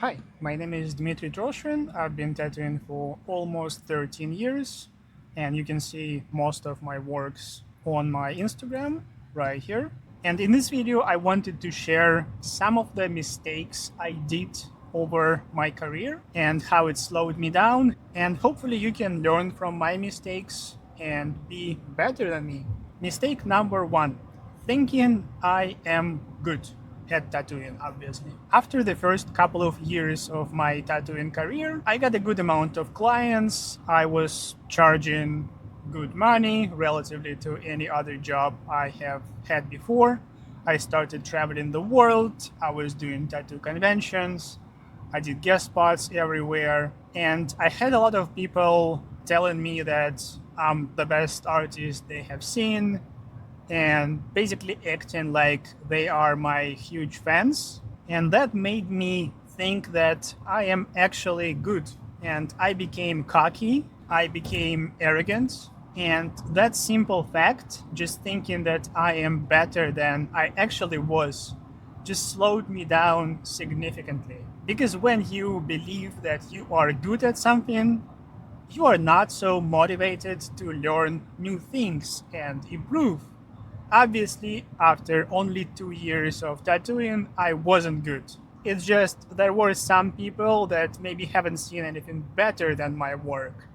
Hi, my name is Mistertroshin. I've been tattooing for almost 13 years, and you can see most of my works on my Instagram right here. And in this video, I wanted to share some of the mistakes I did over my career and how it slowed me down. And hopefully, you can learn from my mistakes and be better than me. Mistake number one, thinking I am good at tattooing, obviously. After the first couple of years of my tattooing career, I got a good amount of clients. I was charging good money relatively to any other job I have had before. I started traveling the world. I was doing tattoo conventions. I did guest spots everywhere. And I had a lot of people telling me that I'm the best artist they have seen, and basically acting like they are my huge fans. And that made me think that I am actually good. And I became cocky, I became arrogant. And that simple fact, just thinking that I am better than I actually was, just slowed me down significantly. Because when you believe that you are good at something, you are not so motivated to learn new things and improve. Obviously, after only 2 years of tattooing, I wasn't good. It's just there were some people that maybe haven't seen anything better than my work.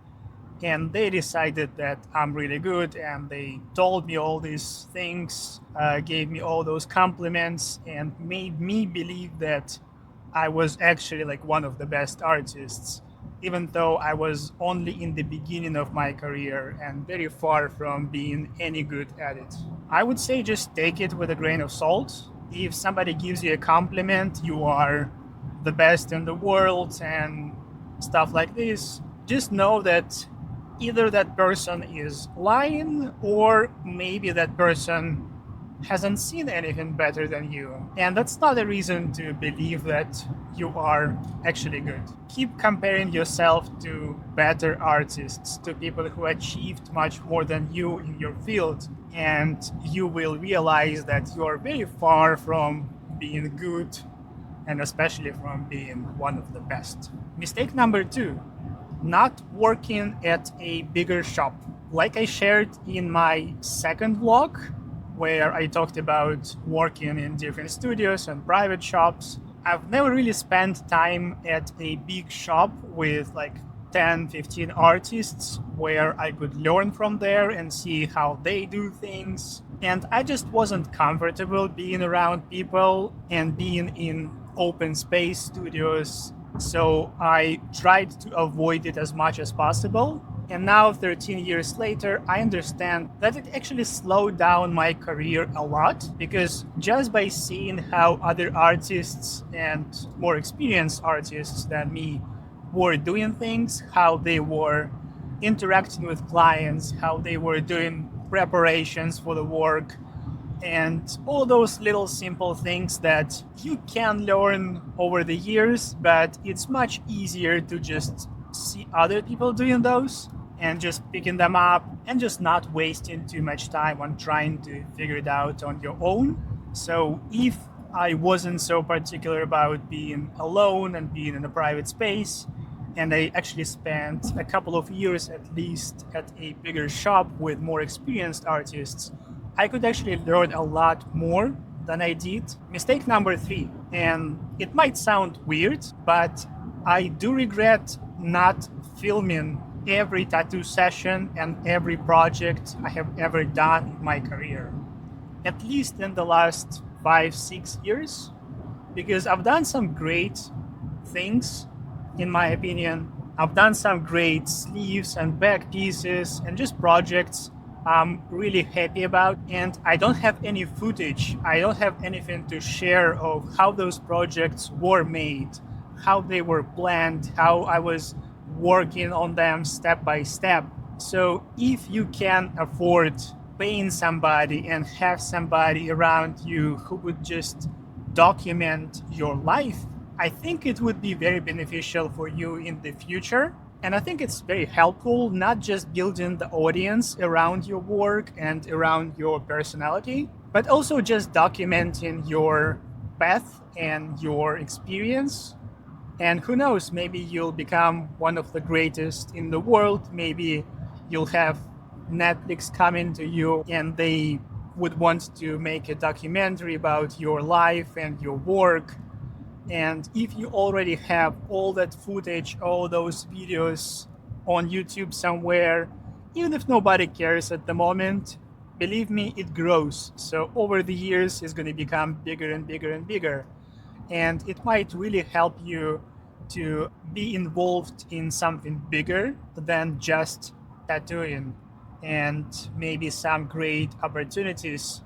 And they decided that I'm really good, and they told me all these things, gave me all those compliments, and made me believe that I was actually like one of the best artists, even though I was only in the beginning of my career and very far from being any good at it. I would say just take it with a grain of salt. If somebody gives you a compliment, you are the best in the world and stuff like this, just know that either that person is lying or maybe that person hasn't seen anything better than you. And that's not a reason to believe that you are actually good. Keep comparing yourself to better artists, to people who achieved much more than you in your field, and you will realize that you are very far from being good and especially from being one of the best. Mistake number two, not working at a bigger shop. Like I shared in my second vlog, where I talked about working in different studios and private shops, I've never really spent time at a big shop with like 10, 15 artists where I could learn from there and see how they do things. And I just wasn't comfortable being around people and being in open space studios. So I tried to avoid it as much as possible. And now, 13 years later, I understand that it actually slowed down my career a lot, because just by seeing how other artists and more experienced artists than me were doing things, how they were interacting with clients, how they were doing preparations for the work, and all those little simple things that you can learn over the years, but it's much easier to just see other people doing those and just picking them up and just not wasting too much time on trying to figure it out on your own. So if I wasn't so particular about being alone and being in a private space, and I actually spent a couple of years at least at a bigger shop with more experienced artists, I could actually learn a lot more than I did. Mistake number three, and it might sound weird, but I do regret not filming every tattoo session and every project I have ever done in my career, at least in the last 5, 6 years, because I've done some great things, in my opinion. I've done some great sleeves and back pieces and just projects I'm really happy about, and I don't have any footage. I don't have anything to share of how those projects were made, how they were planned, how I was working on them step by step. So if you can afford paying somebody and have somebody around you who would just document your life, I think it would be very beneficial for you in the future. And I think it's very helpful, not just building the audience around your work and around your personality, but also just documenting your path and your experience And who knows, maybe you'll become one of the greatest in the world. Maybe you'll have Netflix coming to you and they would want to make a documentary about your life and your work. And if you already have all that footage, all those videos on YouTube somewhere, even if nobody cares at the moment, believe me, it grows. So over the years, it's going to become bigger and bigger and bigger. And it might really help you to be involved in something bigger than just tattooing. And maybe some great opportunities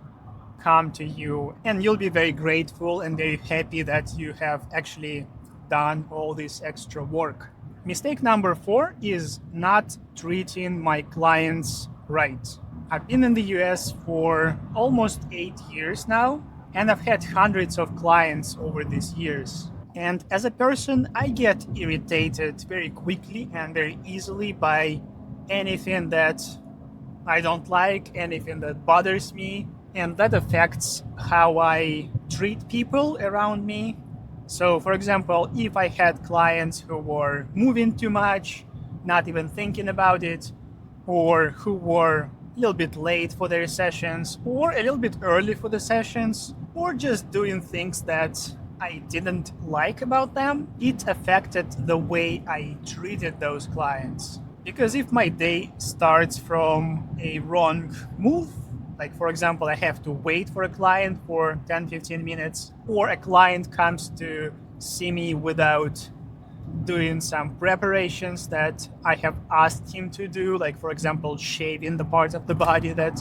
come to you, and you'll be very grateful and very happy that you have actually done all this extra work. Mistake number 4 is not treating my clients right. I've been in the US for almost 8 years now, and I've had hundreds of clients over these years. And as a person, I get irritated very quickly and very easily by anything that I don't like, anything that bothers me, and that affects how I treat people around me. So, for example, if I had clients who were moving too much, not even thinking about it, or who were a little bit late for their sessions, or a little bit early for the sessions, or just doing things that I didn't like about them, it affected the way I treated those clients. Because if my day starts from a wrong move, like for example, I have to wait for a client for 10-15 minutes, or a client comes to see me without doing some preparations that I have asked him to do, like for example, shaving the part of the body that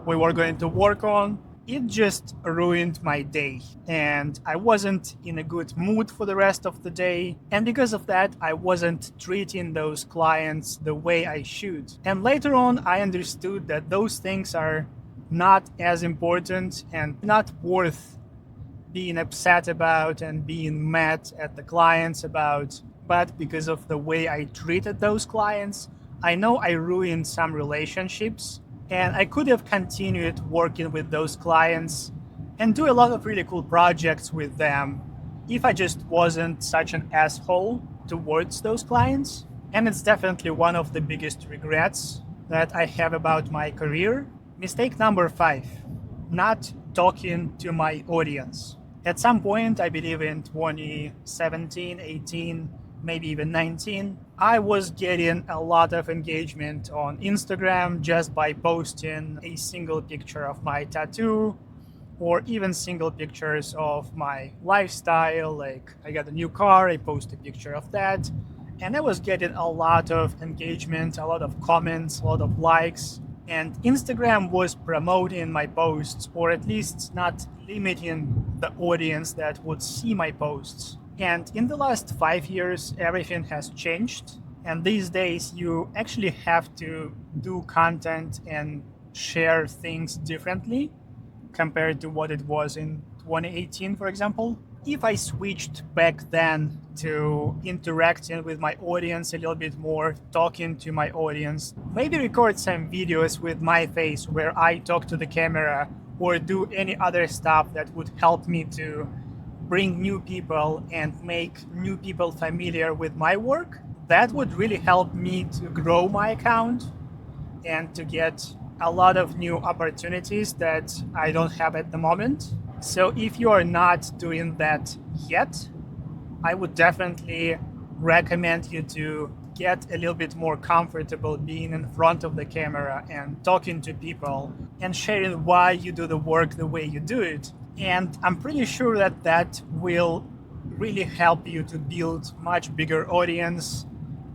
we were going to work on, it just ruined my day. And I wasn't in a good mood for the rest of the day. And because of that, I wasn't treating those clients the way I should. And later on, I understood that those things are not as important and not worth being upset about and being mad at the clients about. But because of the way I treated those clients, I know I ruined some relationships, and I could have continued working with those clients and do a lot of really cool projects with them if I just wasn't such an asshole towards those clients. And it's definitely one of the biggest regrets that I have about my career. Mistake number 5, not talking to my audience. At some point, I believe in 2017, 18, maybe even 19, I was getting a lot of engagement on Instagram just by posting a single picture of my tattoo, or even single pictures of my lifestyle. Like I got a new car, I post a picture of that, and I was getting a lot of engagement, a lot of comments, a lot of likes. And Instagram was promoting my posts, or at least not limiting the audience that would see my posts. And in the last 5 years, everything has changed. And these days, you actually have to do content and share things differently compared to what it was in 2018, for example. If I switched back then to interacting with my audience a little bit more, talking to my audience, maybe record some videos with my face where I talk to the camera, or do any other stuff that would help me to bring new people and make new people familiar with my work, that would really help me to grow my account and to get a lot of new opportunities that I don't have at the moment. So if you are not doing that yet, I would definitely recommend you to get a little bit more comfortable being in front of the camera and talking to people and sharing why you do the work the way you do it. And I'm pretty sure that that will really help you to build much bigger audience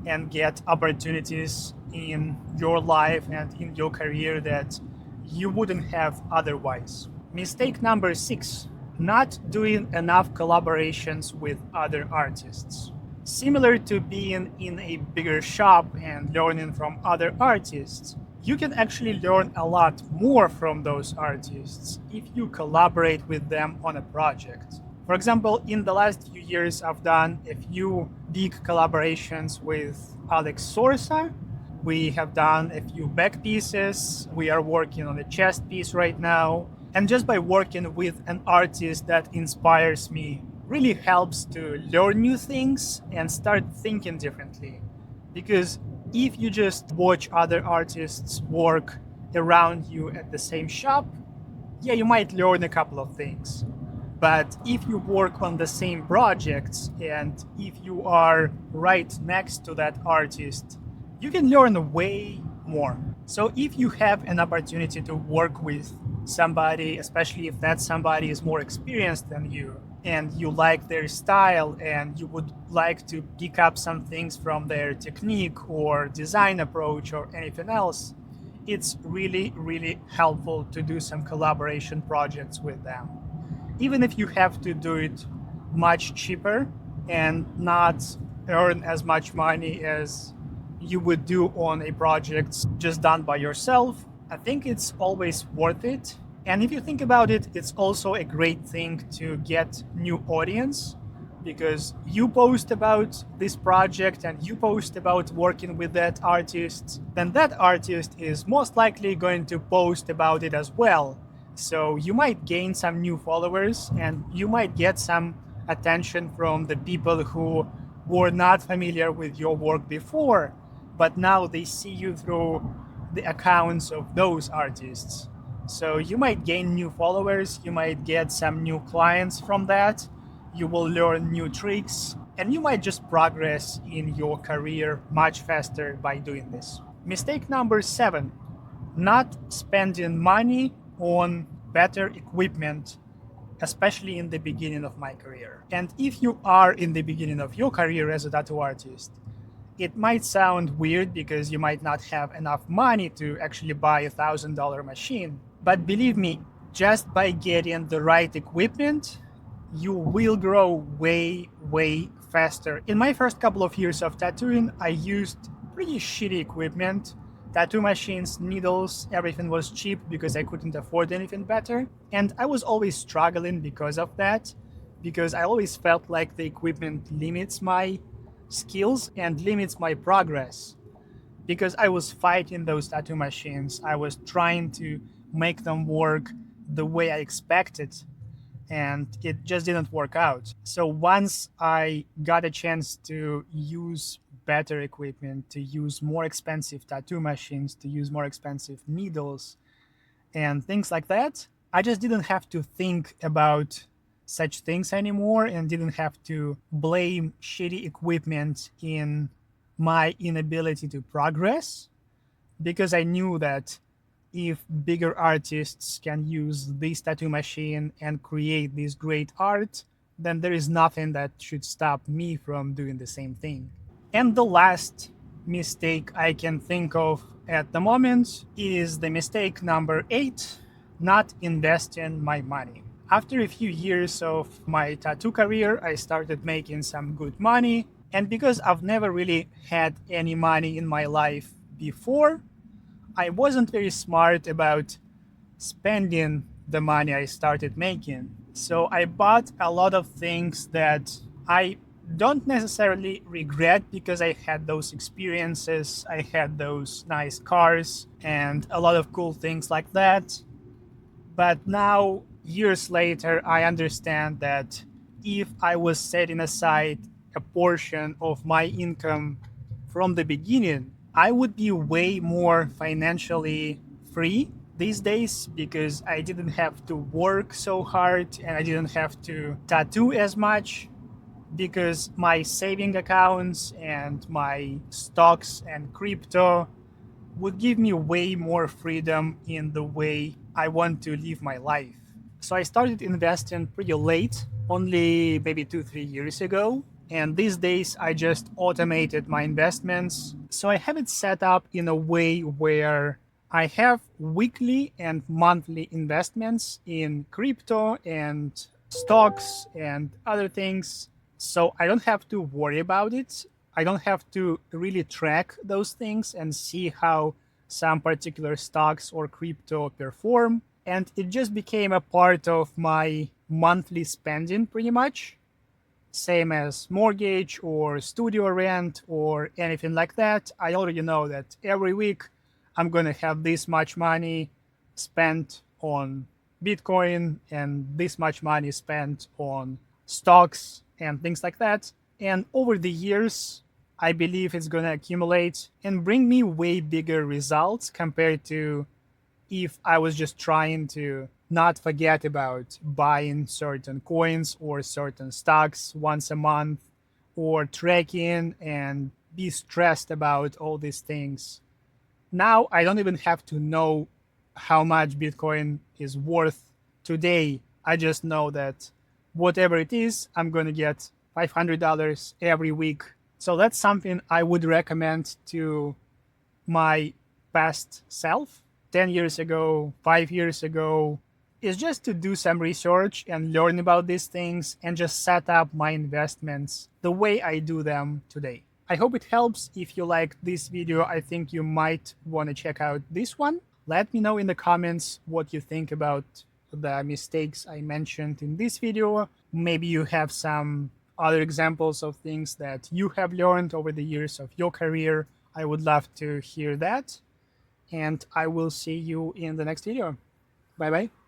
and get opportunities in your life and in your career that you wouldn't have otherwise. Mistake number 6, not doing enough collaborations with other artists. Similar to being in a bigger shop and learning from other artists, you can actually learn a lot more from those artists if you collaborate with them on a project. For example, in the last few years, I've done a few big collaborations with Alex Sorsa. We have done a few back pieces. We are working on a chest piece right now. And just by working with an artist that inspires me really helps to learn new things and start thinking differently. Because if you just watch other artists work around you at the same shop, yeah, you might learn a couple of things. But if you work on the same projects and if you are right next to that artist, you can learn way more. So if you have an opportunity to work with somebody, especially if that somebody is more experienced than you, and you like their style and you would like to pick up some things from their technique or design approach or anything else, it's really, really helpful to do some collaboration projects with them. Even if you have to do it much cheaper and not earn as much money as you would do on a project just done by yourself, I think it's always worth it. And if you think about it, it's also a great thing to get new audience, because you post about this project and you post about working with that artist, then that artist is most likely going to post about it as well. So you might gain some new followers and you might get some attention from the people who were not familiar with your work before, but now they see you through the accounts of those artists. So you might gain new followers, you might get some new clients from that, you will learn new tricks, and you might just progress in your career much faster by doing this. Mistake number 7, not spending money on better equipment, especially in the beginning of my career. And if you are in the beginning of your career as a tattoo artist, it might sound weird because you might not have enough money to actually buy $1,000 machine. But believe me, just by getting the right equipment, you will grow way, way faster. In my first couple of years of tattooing, I used pretty shitty equipment. Tattoo machines, needles, everything was cheap because I couldn't afford anything better. And I was always struggling because of that, because I always felt like the equipment limits my skills and limits my progress. Because I was fighting those tattoo machines, I was trying to make them work the way I expected, and it just didn't work out. So once I got a chance to use better equipment, to use more expensive tattoo machines, to use more expensive needles and things like that, I just didn't have to think about such things anymore and didn't have to blame shitty equipment in my inability to progress, because I knew that if bigger artists can use this tattoo machine and create this great art, then there is nothing that should stop me from doing the same thing. And the last mistake I can think of at the moment is the mistake number 8, not investing my money. After a few years of my tattoo career, I started making some good money. And because I've never really had any money in my life before, I wasn't very smart about spending the money I started making. So I bought a lot of things that I don't necessarily regret, because I had those experiences, I had those nice cars and a lot of cool things like that. But now, years later, I understand that if I was setting aside a portion of my income from the beginning, I would be way more financially free these days, because I didn't have to work so hard and I didn't have to tattoo as much, because my saving accounts and my stocks and crypto would give me way more freedom in the way I want to live my life. So I started investing pretty late, only maybe 2-3 years ago. And these days I just automated my investments. So I have it set up in a way where I have weekly and monthly investments in crypto and stocks and other things. So I don't have to worry about it. I don't have to really track those things and see how some particular stocks or crypto perform. And it just became a part of my monthly spending pretty much. Same as mortgage or studio rent or anything like that. I already know that every week I'm going to have this much money spent on Bitcoin and this much money spent on stocks and things like that. And over the years, I believe it's going to accumulate and bring me way bigger results compared to if I was just trying to not forget about buying certain coins or certain stocks once a month, or tracking and be stressed about all these things. Now I don't even have to know how much Bitcoin is worth today. I just know that whatever it is, I'm going to get $500 every week. So that's something I would recommend to my past self 10 years ago, 5 years ago, is just to do some research and learn about these things and just set up my investments the way I do them today. I hope it helps. If you liked this video, I think you might want to check out this one. Let me know in the comments what you think about the mistakes I mentioned in this video. Maybe you have some other examples of things that you have learned over the years of your career. I would love to hear that. And I will see you in the next video. Bye bye.